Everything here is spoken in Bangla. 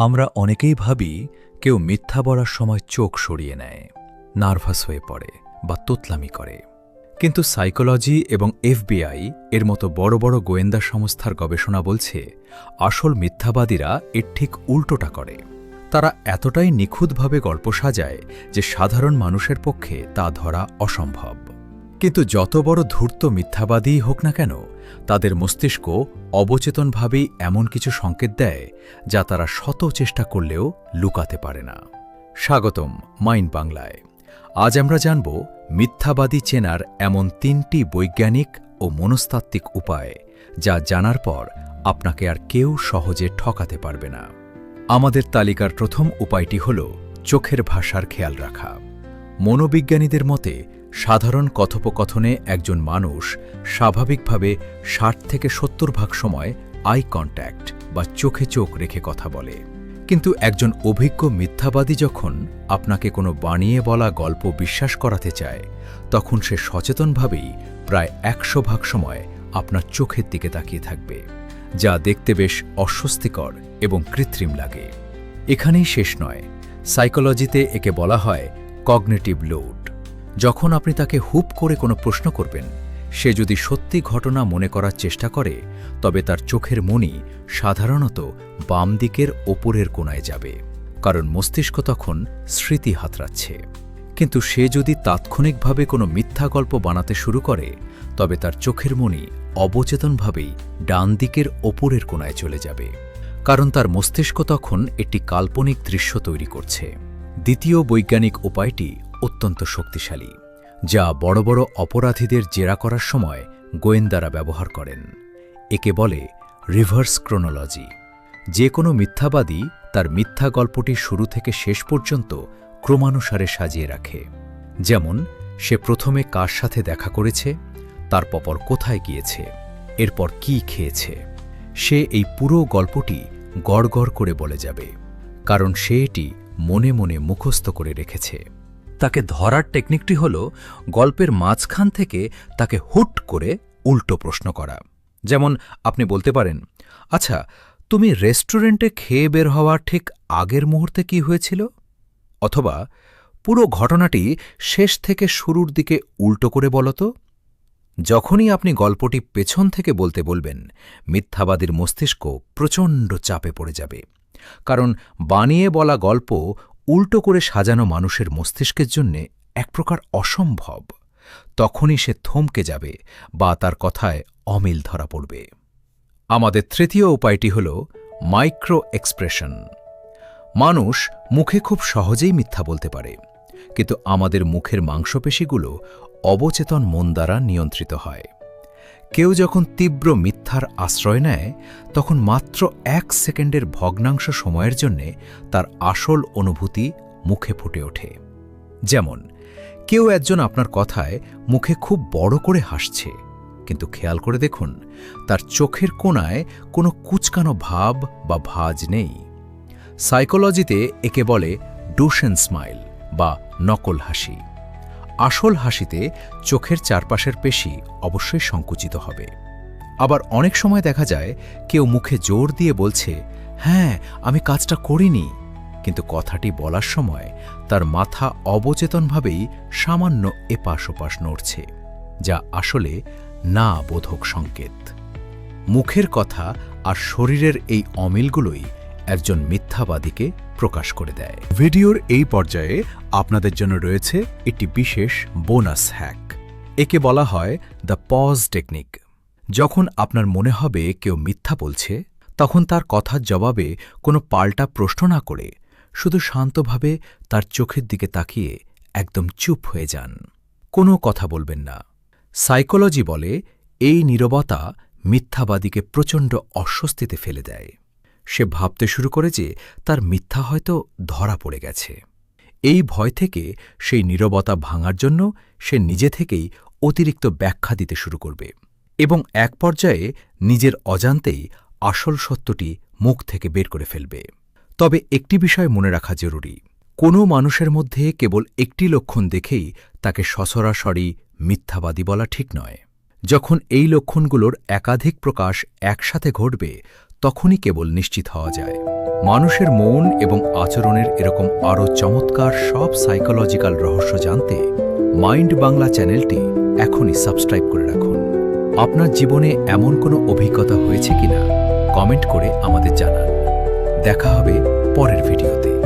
আমরা অনেকেই ভাবি কেউ মিথ্যা বলার সময় চোখ সরিয়ে নেয়, নার্ভাস হয়ে পড়ে বা তোতলামি করে। কিন্তু সাইকোলজি এবং এফবিআই এর মতো বড় বড় গোয়েন্দা সংস্থার গবেষণা বলছে আসল মিথ্যাবাদীরা এর ঠিক উল্টোটা করে। তারা এতটাই নিখুঁতভাবে গল্প সাজায় যে সাধারণ মানুষের পক্ষে তা ধরা অসম্ভব। কিন্তু যত বড় ধূর্ত মিথ্যাবাদীই হোক না কেন, তাদের মস্তিষ্ক অবচেতনভাবেই এমন কিছু সংকেত দেয় যা তারা শত চেষ্টা করলেও লুকাতে পারে না। স্বাগতম মাইন্ড বাংলায়। আজ আমরা জানব মিথ্যাবাদী চেনার এমন ৩টি বৈজ্ঞানিক ও মনস্তাত্ত্বিক উপায়, যা জানার পর আপনাকে আর কেউ সহজে ঠকাতে পারবে না। আমাদের তালিকার প্রথম উপায়টি হল চোখের ভাষার খেয়াল রাখা। মনোবিজ্ঞানীদের মতে সাধারণ কথোপকথনে একজন মানুষ স্বাভাবিকভাবে ৬০ থেকে ৭০% সময় আই কন্ট্যাক্ট বা চোখে চোখ রেখে কথা বলে। কিন্তু একজন অভিজ্ঞ মিথ্যাবাদী যখন আপনাকে কোনো বানিয়ে বলা গল্প বিশ্বাস করাতে চায়, তখন সে সচেতনভাবেই প্রায় ১০০% সময় আপনার চোখের দিকে তাকিয়ে থাকবে, যা দেখতে বেশ অস্বস্তিকর এবং কৃত্রিম লাগে। এখানেই শেষ নয়, সাইকোলজিতে একে বলা হয় কগনিটিভ লোড। যখন আপনি তাকে হুপ করে কোনো প্রশ্ন করবেন, সে যদি সত্যি ঘটনা মনে করার চেষ্টা করে, তবে তার চোখের মনি সাধারণত বাম দিকের ওপরের কোণায় যাবে, কারণ মস্তিষ্ক তখন স্মৃতি হাতড়াচ্ছে। কিন্তু সে যদি তাৎক্ষণিকভাবে কোনো মিথ্যা গল্প বানাতে শুরু করে, তবে তার চোখের মনি অবচেতনভাবেই ডান দিকের ওপরের কোণায় চলে যাবে, কারণ তার মস্তিষ্ক তখন একটি কাল্পনিক দৃশ্য তৈরি করছে। দ্বিতীয় বৈজ্ঞানিক উপায়টি অত্যন্ত শক্তিশালী, যা বড় বড় অপরাধীদের জেরা করার সময় গোয়েন্দারা ব্যবহার করেন। একে বলে রিভার্স ক্রোনোলজি। যে কোনো মিথ্যাবাদী তার মিথ্যা গল্পটি শুরু থেকে শেষ পর্যন্ত ক্রমানুসারে সাজিয়ে রাখে। যেমন, সে প্রথমে কার সাথে দেখা করেছে, তারপর কোথায় গিয়েছে, এরপর কি খেয়েছে। সে এই পুরো গল্পটি গড় গড় করে বলে যাবে, কারণ সে এটি মনে মনে মুখস্থ করে রেখেছে। তাকে ধরার টেকনিকটি হল গল্পের মাঝখান থেকে তাকে হুট করে উল্টো প্রশ্ন করা। যেমন, আপনি বলতে পারেন, আচ্ছা, তুমি রেস্টুরেন্টে খেয়ে বের হওয়ার ঠিক আগের মুহূর্তে কি হয়েছিল? অথবা, পুরো ঘটনাটি শেষ থেকে শুরুর দিকে উল্টো করে বলো তো। যখনই আপনি গল্পটি পেছন থেকে বলতে বলবেন, মিথ্যাবাদীর মস্তিষ্ক প্রচণ্ড চাপে পড়ে যাবে, কারণ বানিয়ে বলা গল্প উল্টো করে সাজানো মানুষের মস্তিষ্কের জন্যে এক প্রকার অসম্ভব। তখনই সে থমকে যাবে বা তার কথায় অমিল ধরা পড়বে। আমাদের তৃতীয় উপায়টি হল মাইক্রো এক্সপ্রেশন। মানুষ মুখে খুব সহজেই মিথ্যা বলতে পারে, কিন্তু আমাদের মুখের মাংসপেশিগুলো অবচেতন মন দ্বারা নিয়ন্ত্রিত হয়। কেউ যখন তীব্র মিথ্যার আশ্রয় নেয়, তখন মাত্র ১ সেকেন্ডের ভগ্নাংশ সময়ের জন্যে তার আসল অনুভূতি মুখে ফুটে ওঠে। যেমন, কেউ একজন আপনার কথায় মুখে খুব বড় করে হাসছে, কিন্তু খেয়াল করে দেখুন তার চোখের কোণায় কোনো কুঁচকানো ভাব বা ভাঁজ নেই। সাইকোলজিতে একে বলে ডুশেন স্মাইল বা নকল হাসি। আসল হাসিতে চোখের চারপাশের পেশি অবশ্যই সংকুচিত হবে। আবার অনেক সময় দেখা যায় কেউ মুখে জোর দিয়ে বলছে, হ্যাঁ, আমি কাজটা করিনি, কিন্তু কথাটি বলার সময় তার মাথা অবচেতনভাবেই সামান্য এপাশ ওপাশ নড়ছে, যা আসলে না বোধক সংকেত। মুখের কথা আর শরীরের এই অমিলগুলোই একজন মিথ্যাবাদীকে প্রকাশ করে দেয়। ভিডিওর এই পর্যায়ে আপনাদের জন্য রয়েছে একটি বিশেষ বোনাস হ্যাক। একে বলা হয় দ্য পজ টেকনিক। যখন আপনার মনে হবে কেউ মিথ্যা বলছে, তখন তার কথার জবাবে কোনো পাল্টা প্রশ্ন না করে শুধু শান্তভাবে তার চোখের দিকে তাকিয়ে একদম চুপ হয়ে যান। কোনো কথা বলবেন না। সাইকোলজি বলে এই নীরবতা মিথ্যাবাদীকে প্রচণ্ড অস্বস্তিতে ফেলে দেয়। সে ভাবতে শুরু করে যে তার মিথ্যা হয়তো ধরা পড়ে গেছে। এই ভয় থেকে সেই নীরবতা ভাঙার জন্য সে নিজে থেকেই অতিরিক্ত ব্যাখ্যা দিতে শুরু করবে এবং এক পর্যায়ে নিজের অজান্তেই আসল সত্যটি মুখ থেকে বের করে ফেলবে। তবে একটি বিষয় মনে রাখা জরুরি, কোনো মানুষের মধ্যে কেবল একটি লক্ষণ দেখেই তাকে সচরাসরি মিথ্যাবাদী বলা ঠিক নয়। যখন এই লক্ষণগুলোর একাধিক প্রকাশ একসাথে ঘটবে, তখনই কেবল নিশ্চিত হওয়া যায়। মানুষের মন এবং আচরণের এরকম আরও চমৎকার সব সাইকোলজিক্যাল রহস্য জানতে মাইন্ড বাংলা চ্যানেলটি এখনই সাবস্ক্রাইব করে রাখুন। আপনার জীবনে এমন কোনো অভিজ্ঞতা হয়েছে কিনা কমেন্ট করে আমাদের জানান। দেখা হবে পরের ভিডিওতে।